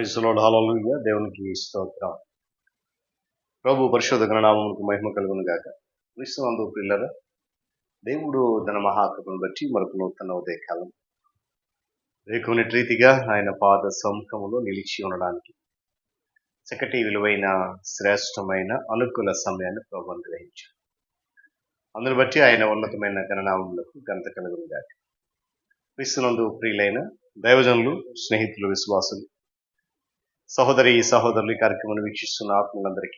Praise lord, హల్లెలూయా. దేవునికి స్తోత్రం. ప్రభు పరిశుద్ధ గణనామమునకు మహిమ కలుగును గాక. క్రీస్తునందు ప్రియులారా, దేవుడు తన మహాకృపను బట్టి మరొక నూతన ఉదయకాలం రేకునేటి రీతిగా ఆయన పాద సముఖములో నిలిచి ఉండడానికి చక్కటి విలువైన శ్రేష్టమైన అనుకూల సమయాన్ని ప్రభు అనుగ్రహించారు. అందును బట్టి ఆయన ఉన్నతమైన గణనామములకు ఘనత కలుగును గాక. క్రీస్తునందు ప్రియులైన దైవజనులు, స్నేహితులు, విశ్వాసులు, సహోదరి సహోదరులు ఈ కార్యక్రమాన్ని వీక్షిస్తున్న ఆత్మలందరికీ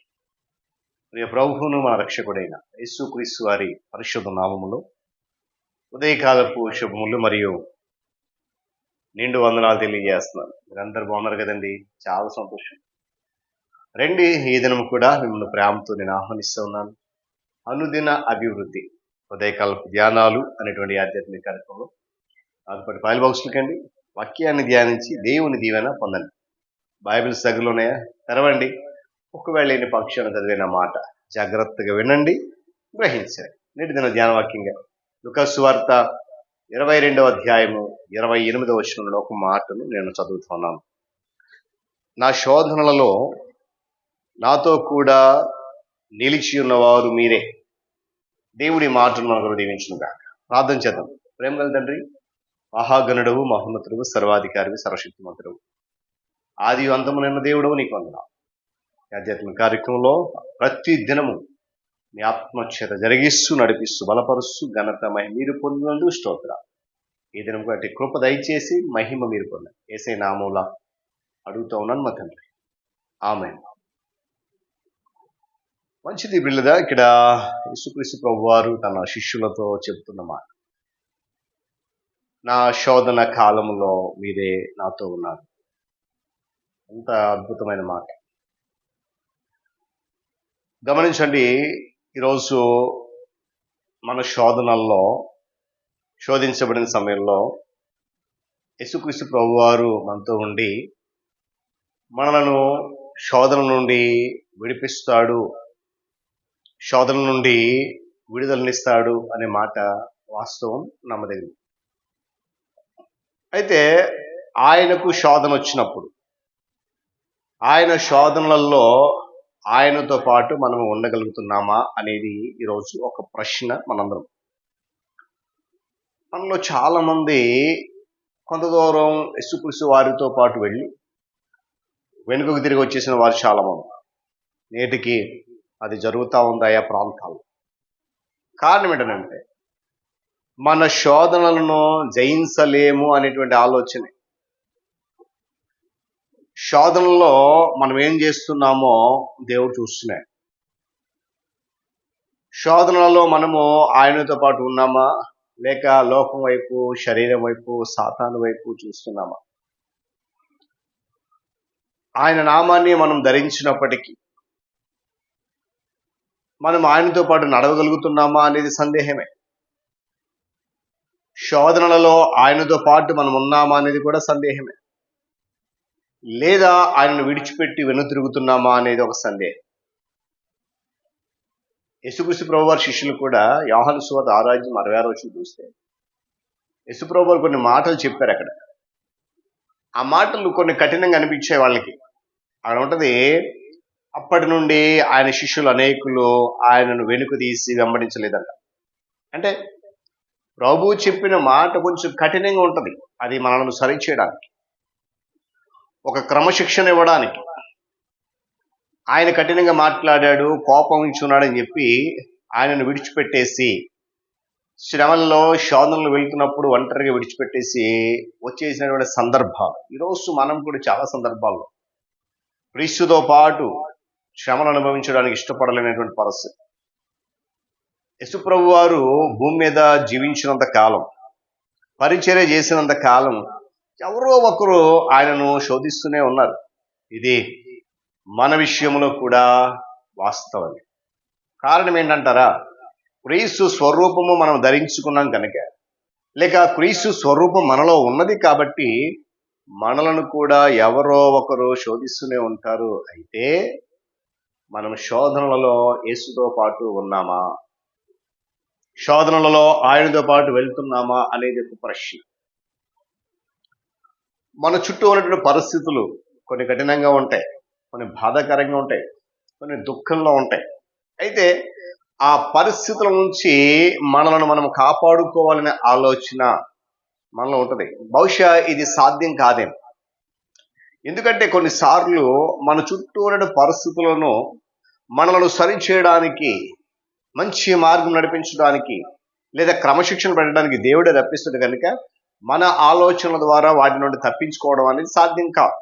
ప్రియ ప్రభువును మన రక్షకుడైన యేసుక్రీస్తు వారి పరిశుద్ధ నామములో ఉదయకాలపు శుభములు మరియు నిండు వందనాలు తెలియజేస్తున్నాను. మీరందరూ బాగున్నారు కదండి? చాలా సంతోషం. రండి, ఈ దినం కూడా మిమ్మల్ని ప్రేమతో నేను ఆహ్వానిస్తూ ఉన్నాను. అనుదిన అభివృద్ధి ఉదయకాలపు ధ్యానాలు అనేటువంటి ఆధ్యాత్మిక కార్యక్రమంలో దాంతోపాటు ఫైల్ బాక్స్లకండి వాక్యాన్ని ధ్యానించి దేవుని దీవెన పొందండి. బైబిల్స్ దగ్గరలోనే తెరవండి. ఒకవేళ ఎన్ని పక్షాన్ని చదివిన మాట జాగ్రత్తగా వినండి, గ్రహించండి. నేటి దిన ధ్యాన వాక్యంగా లూకా సువార్త 22వ అధ్యాయము 28వ వచనంలో ఒక మాటను నేను చదువుతున్నాను. నా శోధనలలో నాతో కూడా నిలిచి ఉన్నవారు మీరే. దేవుడి మాటను మనకు దీవించునుగా. ప్రార్థన చేద్దాం. ప్రేమగల తండ్రి, మహాగణుడవు, మహోన్నతుడు, సర్వాధికారి, సర్వశక్తిమంతుడు, ఆది అంతమునైన దేవుడవు, నీకు వందనాలు. ఆధ్యాత్మిక కార్యక్రమంలో ప్రతి దినము మీ ఆత్మచేత జరిగిస్తూ నడిపిస్తూ బలపరుస్తూ ఘనత మహిమ మీరు పొందినందుకు స్తోత్రాలు. ఈ దినం బట్టి కృప దయచేసి మహిమ మీరు పొందండి. యేసయ్య నామములో అడుగుతూ ఉన్నాను మా తండ్రి, ఆమేన్. మంచిది బిడ్డలారా, ఇక్కడ యేసుక్రీస్తు ప్రభువారు తన శిష్యులతో చెబుతున్న మాట, నా శోధన కాలములో మీరే నాతో ఉన్నారు. ఎంత అద్భుతమైన మాట. గమనించండి, ఈరోజు మన శోధనల్లో శోధించబడిన సమయంలో యేసుక్రీస్తు ప్రభువారు మనతో ఉండి మనలను శోధన నుండి విడిపిస్తాడు, శోధన నుండి విడుదలనిస్తాడు అనే మాట వాస్తవం, నమ్మదగింది. అయితే ఆయనకు శోధన వచ్చినప్పుడు ఆయన శోధనలలో ఆయనతో పాటు మనం ఉండగలుగుతున్నామా అనేది ఈరోజు ఒక ప్రశ్న. మనలో చాలా మంది కొంత దూరం యేసుక్రీస్తు వారితో పాటు వెళ్ళి వెనుకకు తిరిగి వచ్చేసిన వారు చాలా మంది. నేటికి అది జరుగుతూ ఉంది ఆయా ప్రాంతాల్లో. కారణం ఏంటంటే మన శోధనలను జయించలేము అనేటువంటి ఆలోచన. శోధనలో మనం ఏం చేస్తున్నామో దేవుడు చూస్తున్నాడు. శోధనలలో మనము ఆయనతో పాటు ఉన్నామా, లేక లోకం వైపు, శరీరం వైపు, సాతాను వైపు చూస్తున్నామా? ఆయన నామాన్ని మనం ధరించినప్పటికీ మనం ఆయనతో పాటు నడవగలుగుతున్నామా అనేది సందేహమే. శోధనలలో ఆయనతో పాటు మనం ఉన్నామా అనేది కూడా సందేహమే. లేదా ఆయనను విడిచిపెట్టి వెనుతిరుగుతున్నామా అనేది ఒక సందేహం. యేసుక్రీస్తు ప్రభువారి శిష్యులు కూడా యోహాను సువార్త 6:66 చూస్తే యేసు ప్రభువారు కొన్ని మాటలు చెప్పారు అక్కడ. ఆ మాటలు కొన్ని కఠినంగా అనిపించాయి వాళ్ళకి. అక్కడ ఉంటది, అప్పటి నుండి ఆయన శిష్యులు అనేకులు ఆయనను వెనుక తీసి వెంబడించలేదంట. అంటే ప్రభు చెప్పిన మాట కొంచెం కఠినంగా ఉంటది. అది మనల్ని సరిచేయడానికి, ఒక క్రమశిక్షణ ఇవ్వడానికి. ఆయన కఠినంగా మాట్లాడాడు, కోపం ఉంచున్నాడని చెప్పి ఆయనను విడిచిపెట్టేసి, శ్రమల్లో శోధనలు వెళ్తున్నప్పుడు ఒంటరిగా విడిచిపెట్టేసి వచ్చేసినటువంటి సందర్భాలు ఈరోజు మనం కూడా చాలా సందర్భాల్లో క్రీస్తుతో పాటు శ్రమను అనుభవించడానికి ఇష్టపడలేనటువంటి పరిస్థితి. యేసు ప్రభు వారు భూమి మీద జీవించినంత కాలం, పరిచర్య చేసినంత కాలం ఎవరో ఒకరు ఆయనను శోధిస్తూనే ఉన్నారు. ఇది మన విషయంలో కూడా వాస్తవం. కారణం ఏంటంటారా? క్రీస్తు స్వరూపము మనం ధరించుకున్నాం కనుక, లేక క్రీస్తు స్వరూపం మనలో ఉన్నది కాబట్టి మనలను కూడా ఎవరో ఒకరు శోధిస్తూనే ఉంటారు. అయితే మనం శోధనలలో యేసుతో పాటు ఉన్నామా, శోధనలలో ఆయనతో పాటు వెళ్తున్నామా అనేది ఒక ప్రశ్న. మన చుట్టూ ఉన్నటువంటి పరిస్థితులు కొన్ని కఠినంగా ఉంటాయి, కొన్ని బాధాకరంగా ఉంటాయి, కొన్ని దుఃఖంలో ఉంటాయి. అయితే ఆ పరిస్థితుల నుంచి మనలను మనం కాపాడుకోవాలనే ఆలోచన మనలో ఉంటుంది. బహుశా ఇది సాధ్యం కాదేమో. ఎందుకంటే కొన్నిసార్లు మన చుట్టూ ఉన్న పరిస్థితులను మనలను సరిచేయడానికి, మంచి మార్గం నడిపించడానికి, లేదా క్రమశిక్షణ పెట్టడానికి దేవుడే రప్పిస్తుంది కనుక మన ఆలోచనల ద్వారా వాటి నుండి తప్పించుకోవడం అనేది సాధ్యం కాదు.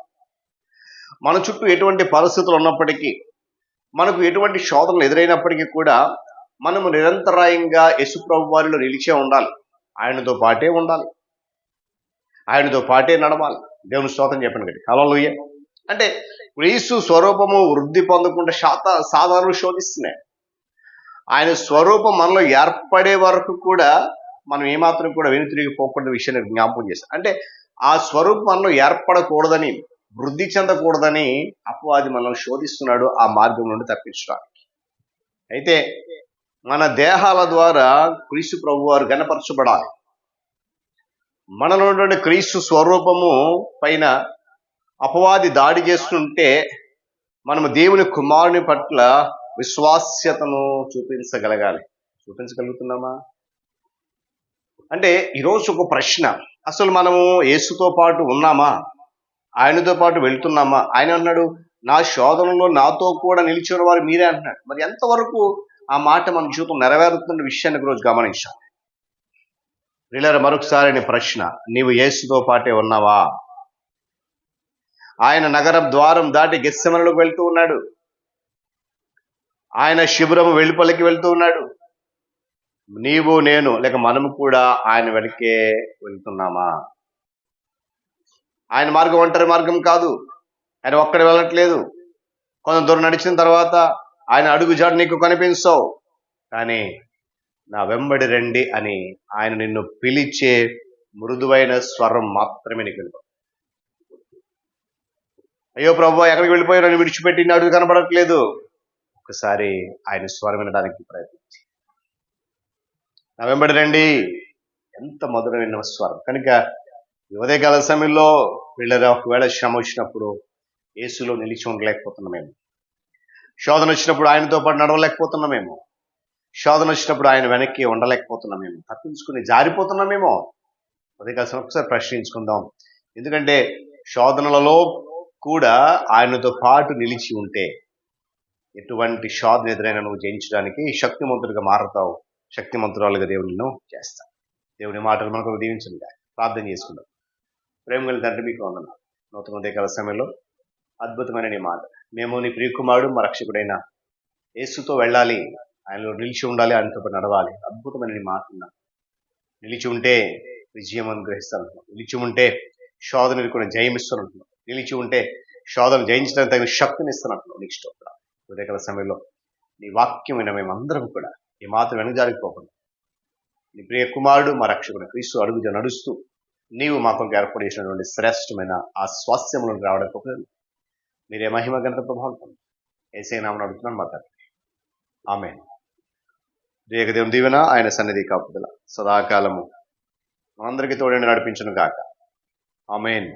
మన చుట్టూ ఎటువంటి పరిస్థితులు ఉన్నప్పటికీ, మనకు ఎటువంటి శోధనలు ఎదురైనప్పటికీ కూడా మనము నిరంతరాయంగా యేసుప్రభు వారిలో నిలిచే ఉండాలి. ఆయనతో పాటే ఉండాలి, ఆయనతో పాటే నడవాలి. దేవుని స్తోత్రం చెప్పండి కదా, హల్లెలూయా. అంటే క్రీస్తు స్వరూపము వృద్ధి పొందకుండా సాధారణ శోధిస్తున్నాయి. ఆయన స్వరూపం మనలో ఏర్పడే వరకు కూడా మనం ఏమాత్రం కూడా వెనుతిరిగిపోకుండా విషయాన్ని జ్ఞాపకం చేస్తాం. అంటే ఆ స్వరూపం మనలో ఏర్పడకూడదని, వృద్ధి చెందకూడదని అపవాది మనల్ని శోధిస్తున్నాడు, ఆ మార్గం నుండి తప్పించడానికి. అయితే మన దేహాల ద్వారా క్రీస్తు ప్రభు వారు గణపరచబడాలి. మనలో ఉన్నటువంటి క్రీస్తు స్వరూపము పైన అపవాది దాడి చేస్తుంటే మనము దేవుని కుమారుని పట్ల విశ్వాస్యతను చూపించగలుగుతున్నామా? అంటే ఈరోజు ఒక ప్రశ్న, అసలు మనము యేసుతో పాటు ఉన్నామా? ఆయనతో పాటు వెళ్తున్నామా? ఆయన అన్నాడు, నా శోధనలో నాతో కూడా నిలిచిన వారు మీరే అంటున్నాడు. మరి ఎంతవరకు ఆ మాట మన జీవితం నెరవేరుతున్న విషయాన్ని రోజు గమనించాలి. ప్రియులారా, మరొకసారి నీ ప్రశ్న, నీవు యేసుతో పాటే ఉన్నావా? ఆయన నగర ద్వారం దాటి గెత్సెమనెలోకి వెళ్తూ ఉన్నాడు. ఆయన శిబిరము వెలుపలికి వెళ్తూ ఉన్నాడు. నీవు, నేను, లేక మనము కూడా ఆయన వెనకే వెళ్తున్నామా? ఆయన మార్గం ఒంటరి మార్గం కాదు. ఆయన ఒక్కడే వెళ్ళట్లేదు. కొంత దూరం నడిచిన తర్వాత ఆయన అడుగుజాడు నీకు కనిపించవు, కానీ నా వెంబడి రండి అని ఆయన నిన్ను పిలిచే మృదువైన స్వరం మాత్రమే నీకు వినపడు. అయ్యో ప్రభువా, ఎక్కడికి వెళ్ళిపోయారు, నన్ను విడిచిపెట్టి నీ అడుగు కనబడట్లేదు. ఒకసారి ఆయన స్వరం వినడానికి ప్రయత్నించి, నా వెంబడి రండి. ఎంత మధురమైన స్వరం. కనుక ఈ ఉదయకాల సమయంలో వీళ్ళరా, ఒకవేళ శ్రమ వచ్చినప్పుడు యేసులో నిలిచి ఉండలేకపోతున్నామేమో, శోధన వచ్చినప్పుడు ఆయనతో పాటు నడవలేకపోతున్నామేమో, శోధన వచ్చినప్పుడు ఆయన వెనక్కి ఉండలేకపోతున్నామేమో, తప్పించుకుని జారిపోతున్నామేమో. ఉదయకాల సమయం ఒకసారి ప్రశ్నించుకుందాం. ఎందుకంటే శోధనలలో కూడా ఆయనతో పాటు నిలిచి ఉంటే ఎటువంటి శోధన ఎదురైనా నువ్వు జయించడానికి శక్తిమంతుడిగా మారుతావు, శక్తిమంతురాలుగా దేవుడు నిన్ను చేస్తావు. దేవుని మాటలు మనకు దీవించండి. ప్రార్థన చేసుకుందాం. ప్రేమ కలిగిన తండ్రి, మీకు వందనాలు. నూతన ఉదయకాల సమయంలో అద్భుతమైన నీ మాట, మేము నీ ప్రియకుమారుడు మా రక్షకుడైన యేసుతో వెళ్ళాలి, ఆయనలో నిలిచి ఉండాలి, ఆయనతో పాటు నడవాలి. అద్భుతమైన నీ మాట ఉన్నా. నిలిచి ఉంటే విజయం అనుగ్రహిస్తాను, నిలిచి ఉంటే శోధన కూడా జయమిస్తానంటున్నాను, నిలిచి ఉంటే శోధన జయించడానికి తగిన శక్తిని ఇస్తానంటున్నాను. నీకు స్తోత్రం. ఉదయకాల సమయంలో నీ వాక్యమైన మేమందరం కూడా ఈ మాత్రం వెనుజారిపోకుండా నీ ప్రియ కుమారుడు మా రక్షకుడు క్రీస్తు అడుగుజ నడుస్తూ నీవు మాకు ఏర్పాటు చేసినటువంటి శ్రేష్టమైన ఆ స్వాస్థ్యములను రావడం మీరే మహిమ ఘనత ప్రభావం యేసయ్య నామమున అడుగుతున్నాను మా తండ్రి, ఆమేన్. దేవుని దీవెన, ఆయన సన్నిధి కాపుదల సదాకాలము మనందరికీ తోడని నడిపించును గాక. ఆమేన్.